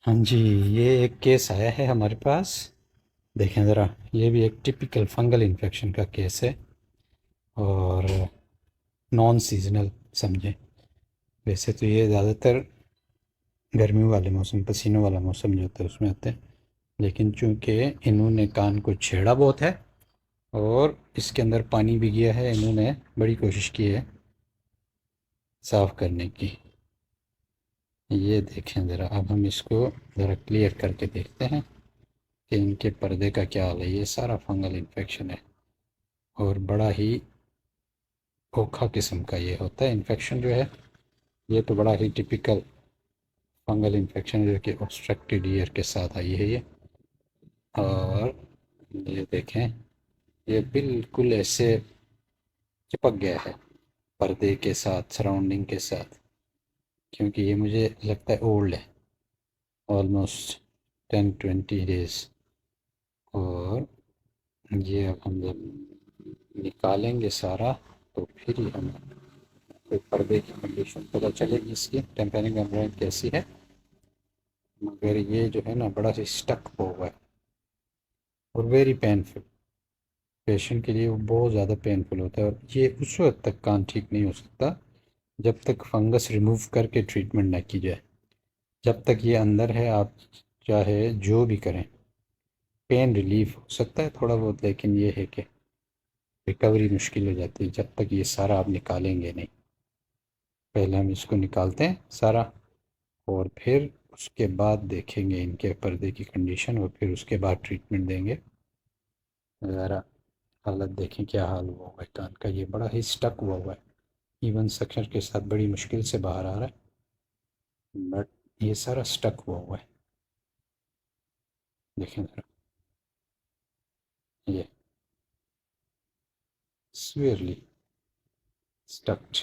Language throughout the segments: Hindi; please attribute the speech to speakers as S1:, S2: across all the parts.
S1: हाँ जी, ये एक केस आया है हमारे पास। देखें ज़रा, ये भी एक टिपिकल फंगल इन्फेक्शन का केस है और नॉन सीजनल समझें। वैसे तो ये ज़्यादातर गर्मियों वाले मौसम, पसीनों वाला मौसम जो होता है उसमें आते हैं, लेकिन चूंकि इन्होंने कान को छेड़ा बहुत है और इसके अंदर पानी भी गया है, इन्होंने बड़ी कोशिश की है साफ़ करने की। ये देखें ज़रा, अब हम इसको ज़रा क्लियर करके देखते हैं कि इनके पर्दे का क्या हाल है। ये सारा फंगल इन्फेक्शन है और बड़ा ही खोखा किस्म का ये होता है इन्फेक्शन जो है। ये तो बड़ा ही टिपिकल फंगल इन्फेक्शन जो कि ऑब्स्ट्रक्टेड ईयर के साथ आई है ये। और ये देखें, ये बिल्कुल ऐसे चिपक गया है पर्दे के साथ, सराउंडिंग के साथ, क्योंकि ये मुझे लगता है ओल्ड है, ऑलमोस्ट 10-20 डेज़। और ये अब हम जब निकालेंगे सारा तो फिर ही हमें कोई पर्दे की कंडीशन पता चलेगी, इसकी टेम्परिंग मेम्ब्रेन कैसी है। मगर ये जो है ना, बड़ा सा स्टक हुआ है और वेरी पेनफुल। पेशेंट के लिए वो बहुत ज़्यादा पेनफुल होता है और ये उस वक्त तक कान ठीक नहीं हो सकता जब तक फंगस रिमूव करके ट्रीटमेंट ना की जाए। जब तक ये अंदर है, आप चाहे जो भी करें, पेन रिलीफ हो सकता है थोड़ा बहुत, लेकिन ये है कि रिकवरी मुश्किल हो जाती है जब तक ये सारा आप निकालेंगे नहीं। पहले हम इसको निकालते हैं सारा और फिर उसके बाद देखेंगे इनके पर्दे की कंडीशन और फिर उसके बाद ट्रीटमेंट देंगे। ज़रा हालत देखें, क्या हाल हुआ हुआ है कान का। ये बड़ा ही स्टक हुआ है, इवन सक्शन के साथ बड़ी मुश्किल से बाहर आ रहा है, बट ये सारा स्टक हुआ है। देखें ज़रा, ये सीवियरली स्टक्ड।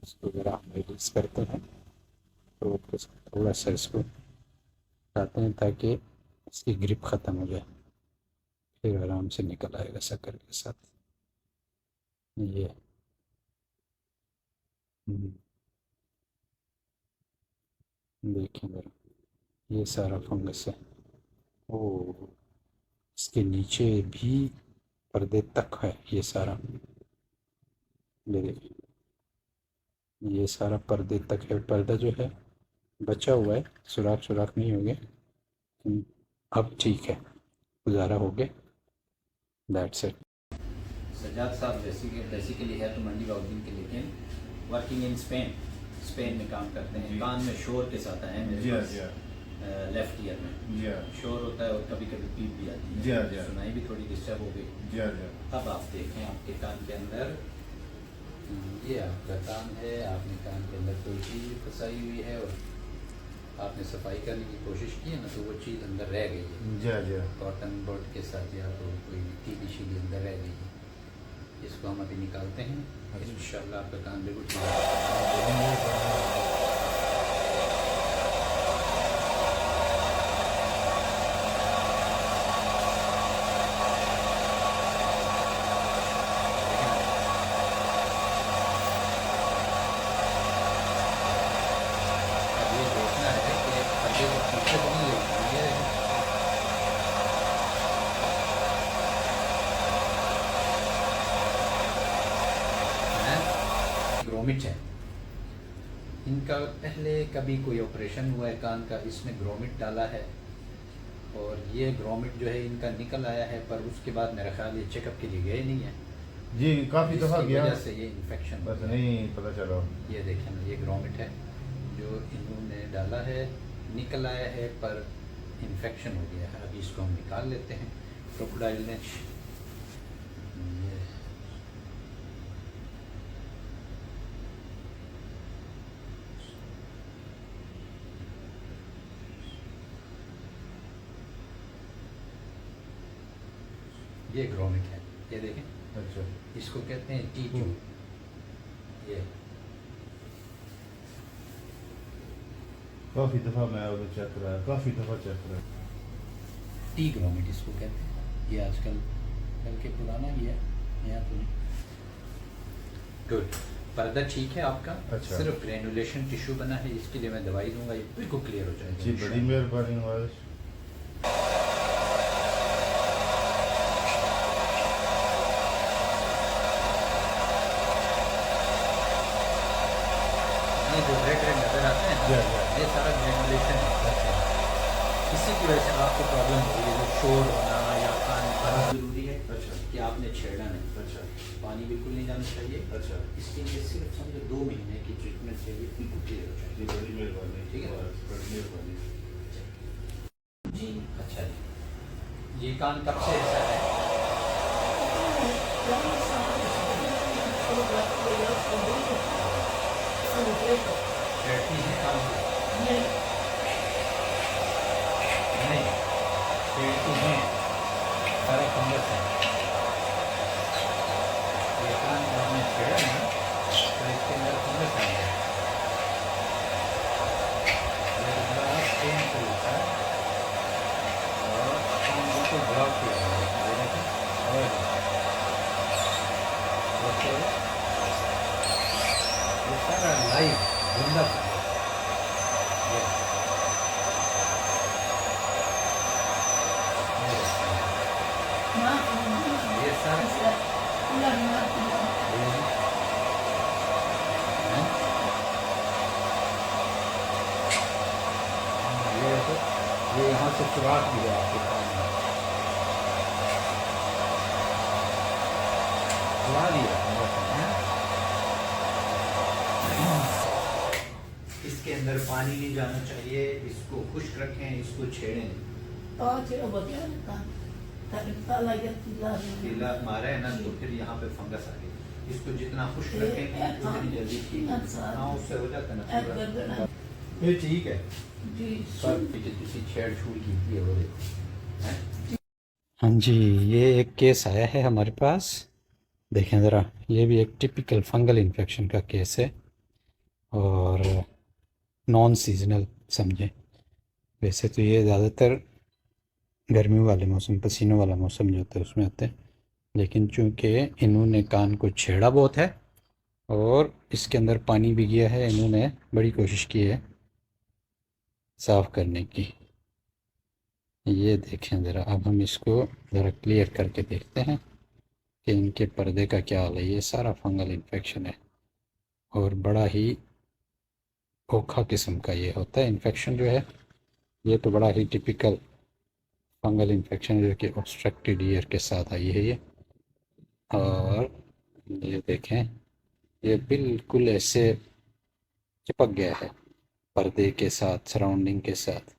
S1: इसको ज़रा हम रिलीज करते हैं तो थोड़ा सा इसको हटाते हैं ताकि इसकी ग्रिप ख़त्म हो जाए, फिर आराम से निकल आएगा शक्कर के साथ। ये हम्म, देखिए ज़रा, ये सारा फंगस है। ओ, इसके नीचे भी पर्दे तक है ये सारा। ये देखिए, ये सारा पर्दे तक है। पर्दा जो है बचा हुआ है, सुराख सुराख नहीं हो गए, अब ठीक है, गुजारा हो गया। That's it.
S2: सज्जाद साहब बेसिकली है तो मंडी बाउद्दीन के, लेकिन वर्किंग इन स्पेन, स्पेन में काम करते हैं। कान में शोर के साथ आए हैं मेरे पास। लेफ्ट ईयर में शोर होता है और कभी कभी पीप भी आती है, सुनाई भी थोड़ी डिस्टर्ब हो गई। अब आप देखें आपके कान के अंदर, ये आपका कान है, आपने कान के अंदर कोई चीज़ फंसाई हुई है और आपने सफाई करने की कोशिश की है ना, तो वो चीज़ अंदर रह गई है। कॉटन बर्ड के साथ या तो कोई मिट्टी की शीली अंदर रह गई है। इसको हम अभी निकालते हैं, इंशाल्लाह आपका कान बिल्कुल ठीक है। अब ये देखना है कि पर्दे को पीछे तो नहीं लेना है। ग्रोमिट है इनका, पहले कभी कोई ऑपरेशन हुआ है कान का, इसमें ग्रोमिट डाला है और ये ग्रोमिट जो है इनका निकल आया है, पर उसके बाद मेरा ख्याल ये चेकअप के लिए गए नहीं है
S3: जी, काफ़ी दफ़ा
S2: जिसकी
S3: गया,
S2: वजह से ये इन्फेक्शन
S3: बस नहीं पता चला।
S2: ये देखें ना, ये ग्रोमिट है जो इन्होंने डाला है, निकल आया है पर इन्फेक्शन हो गया है। अभी इसको हम निकाल लेते हैं क्रोकोडाइल नेच। ये ग्रोमिट है, ये देखें,
S3: अच्छा,
S2: इसको कहते हैं टी ट्यूब। ये
S3: काफ़ी दफ़ा मैं वो चेक कराया, काफ़ी दफ़ा चेक कराया।
S2: टी ग्रोमिट इसको कहते हैं। ये आजकल बल्कि पुराना भी है, नया तो नहीं। गुड। पर्दा ठीक है आपका,
S3: अच्छा।
S2: सिर्फ ग्रेनुलेशन टिश्यू बना है, इसके लिए मैं दवाई दूंगा, ये बिल्कुल क्लियर हो जाएगा।
S3: जी बड़ी मेहरबानी नवाज।
S2: ये जो रेड रेड नजर आते हैं
S3: जी,
S2: ना,
S3: जी।
S2: ये सारा ग्रेनुलेशन है। इसी की वजह से आपको प्रॉब्लम हो रही है, जो शोर होना या कान खाना जरूरी है
S3: अच्छा
S2: कि आपने छेड़ा नहीं,
S3: अच्छा
S2: पानी बिल्कुल नहीं जाना चाहिए।
S3: अच्छा।
S2: इसके लिए सिर्फ समझो 2 महीने की ट्रीटमेंट चाहिए, बिल्कुल क्लियर हो
S3: जी
S2: जाएगी।
S3: बड़ी मेहरबानी।
S2: ठीक है।
S3: बड़ी मेहरबानी।
S2: जी अच्छा जी, ये कान कब से ऐसा है? छेड़ती है कान से? नहीं, छेड़ती हैं, सारा फंगस है। ये कान में आपने छेड़ा ना, तो इसके अंदर फंगस आ गया। ये बड़ा पेनफुल होता है और कान बिल्कुल ब्लॉक किया हुआ है। ये देखो, और ओके, ये सारा लाइव जिंदा फंगस है। ये सारा ये यहाँ से सुराख भी है आपके कान में, सुरा दिया है। इसके अंदर पानी नहीं जाना चाहिए, इसको खुश्क रखें, इसको छेड़ें। कीला मारा है ना, तो फिर यहाँ पे फंगस आ गई। इसको जितना खुश्क रखेंगे उतनी जल्दी ठीक है। हाँ, उससे हो जाता है ना पूरा। ये ठीक है, पर किसी छेड़ छूड़ की है वो देखो, हैं?
S1: हाँ जी, ये एक केस आया है हमारे पास। देखें ज़रा, ये भी एक टिपिकल फंगल इन्फेक्शन का केस है और नॉन सीजनल समझें। वैसे तो ये ज़्यादातर गर्मी वाले मौसम, पसीनों वाला मौसम जो होता है उसमें आते हैं, लेकिन चूँकि इन्होंने कान को छेड़ा बहुत है और इसके अंदर पानी भी गया है, इन्होंने बड़ी कोशिश की है साफ़ करने की। ये देखें ज़रा, अब हम इसको ज़रा क्लियर करके देखते हैं कि इनके पर्दे का क्या हाल है। ये सारा फंगल इन्फेक्शन है और बड़ा ही ओखा किस्म का ये होता है इन्फेक्शन जो है। ये तो बड़ा ही टिपिकल फंगल इन्फेक्शन जो कि ऑब्स्ट्रक्टेड ईयर के साथ आई है ये। और ये देखें, ये बिल्कुल ऐसे चिपक गया है पर्दे के साथ, सराउंडिंग के साथ,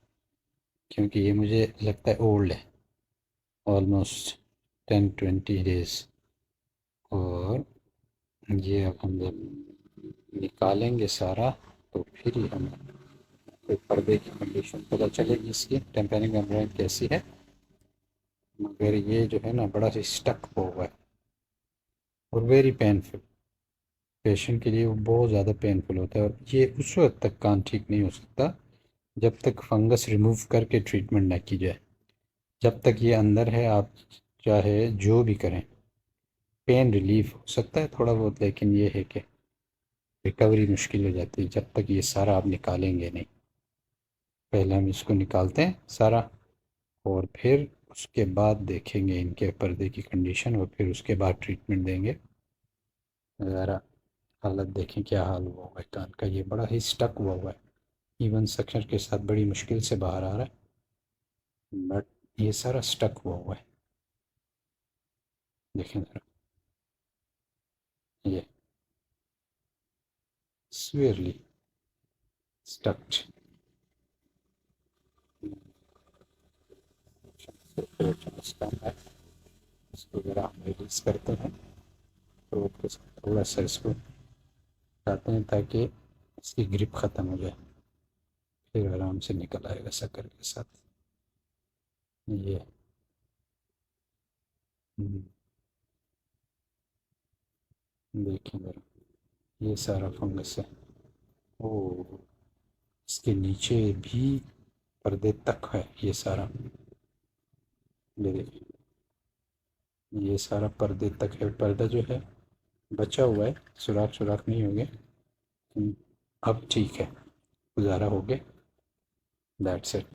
S1: क्योंकि ये मुझे लगता है ओल्ड है, ऑलमोस्ट 10-20 डेज़। और ये अब हम जब निकालेंगे सारा तो फिर ही हमें कोई पर्दे की कंडीशन पता चलेगी, इसकी टेम्परिंग मेम्ब्रेन कैसी है। मगर ये जो है ना, बड़ा ही स्टक हुआ है और वेरी पेनफुल। पेशेंट के लिए वो बहुत ज़्यादा पेनफुल होता है और ये उस वक्त तक कान ठीक नहीं हो सकता जब तक फंगस रिमूव करके ट्रीटमेंट ना की जाए। जब तक ये अंदर है, आप चाहे जो भी करें, पेन रिलीफ हो सकता है थोड़ा बहुत, लेकिन ये है कि रिकवरी मुश्किल हो जाती है जब तक ये सारा आप निकालेंगे नहीं। पहले हम इसको निकालते हैं सारा और फिर उसके बाद देखेंगे इनके पर्दे की कंडीशन और फिर उसके बाद ट्रीटमेंट देंगे। ज़रा हालत देखें क्या हाल हुआ हुआ है कान का। ये बड़ा ही स्टक हुआ है, इवन सक्शन के साथ बड़ी मुश्किल से बाहर आ रहा है, बट ये सारा स्टक हुआ है। देखें ज़रा, ये severely stuck। इसको ज़रा हम रिलीज करते हैं तो थोड़ा सा इसको हटाते हैं ताकि इसकी ग्रिप ख़त्म हो जाए, फिर आराम से निकल आएगा शक्कर के साथ। ये देखें ज़रा, ये सारा फंगस है। ओ, इसके नीचे भी पर्दे तक है ये सारा। ये देखिए, ये सारा पर्दे तक है। पर्दा जो है बचा हुआ है, सुराख सुराख नहीं हो गए, अब ठीक है, गुजारा हो गया, दैट्स इट।